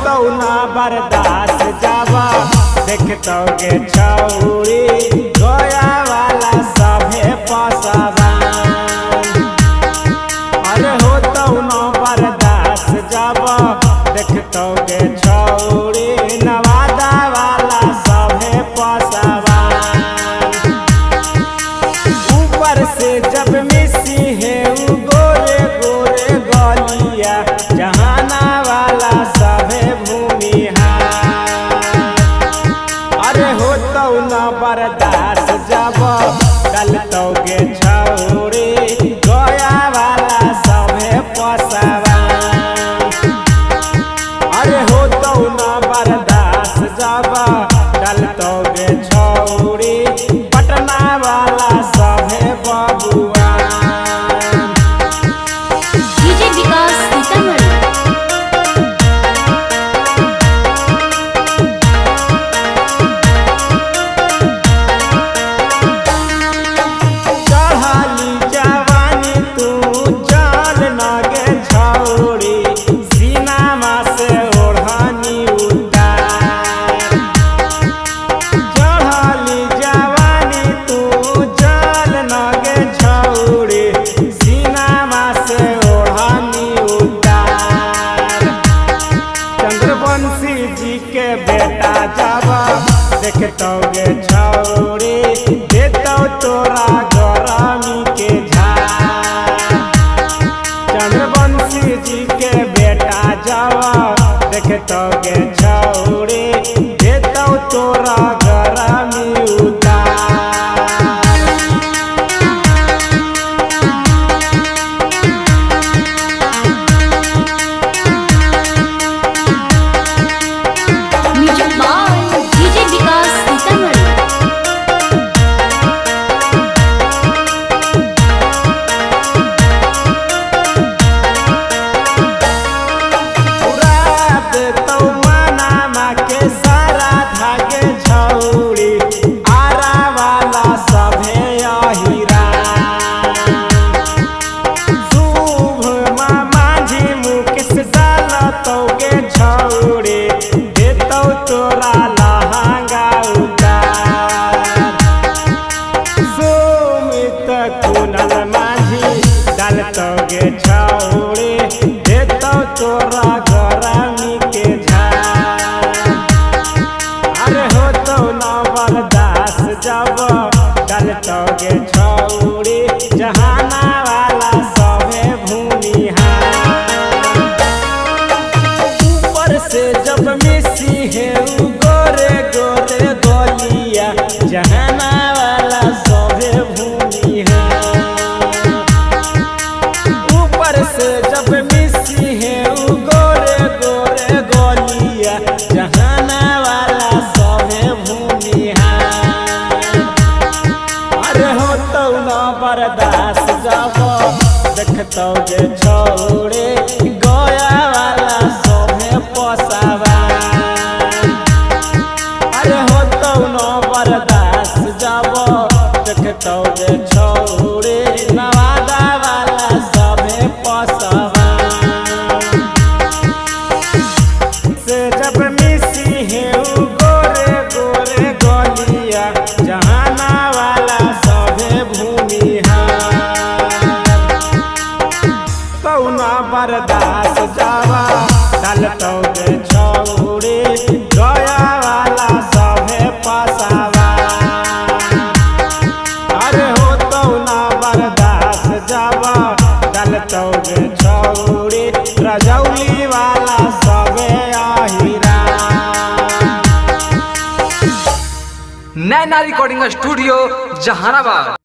होतो ना बर्दाश्त जावा देखतो गे छौरी गया वाला सभे पसावा। अरे होतो ना बर्दाश्त जावा देखतो गे छौरी नवादा वाला सभे पसावा। ऊपर से जब मिसी है गोरे गोरे गलिया जहाना वाला सभे भूमिहार। अरे होतो ना बर्दाश्त जब डलतो गे छौरी गया वाला सभे पसावा। अरे होतो ना बर्दाश्त जब डलतो गे छौरी पटना वाला सभे बबुआ। डीजे विकास सीतामढ़ी। चढ़ाली जवानी तू चल न गे छौरी सीनामा से ओढ़नी उतार। चढ़ाली जवानी तू चल न गे छौरी सीनामा से ओढ़नी उतार। चंद्रवंशी जी के बेटा जावा देखतो गे छौरी देतो तोरा गरमी के झाड़। चंद्रवंशी जी के बेटा जावा देखतो गे छौरी देतो तोरा गरमी उतार। म्यूजिक बाय डीजे विकास सीतामढ़ी। उड़ा देतो मनामा के सारा धागे छौरी आरा वाला सभे अहिरा। शुभ मामाझी मुकेश डालतो गे छौरी देतो तोरा लहंगा उतार। सुमित कुनल माझी डालतो गे छौरी देतो तोरा गरमी के झाड़। अरे होतो ना बर्दाश्त जब डालतो गे छौरी जहाना वाला सभे भूमिहार। ऊपर से जब मिसी है गोरे गोरे गलिया जहाना वाला सभे भूमिहार। ऊपर से जब मिसी है गोरे गोरे गलिया जहाना वाला सभे भूमिहार। अरे होतो ना बर्दाश्त जब देखतो गे छौरी गया वाला सभे पसावा। अरे होतो ना बर्दाश्त जब देखतो गे छौरी नवादा वाला सभे पसावा। से जब मिसी है गोरे गोरे गलिया जहाना वाला सभे भूमिहार। कौना बर्दाश्त जावा डालतो गे छौरी गया वाला सभे पसावा। अरे होतो ना बर्दाश्त जावा डालतो गे छौरी रजौली वाला सभे अहिरा। नैना रिकॉर्डिंग स्टूडियो जहानाबाद।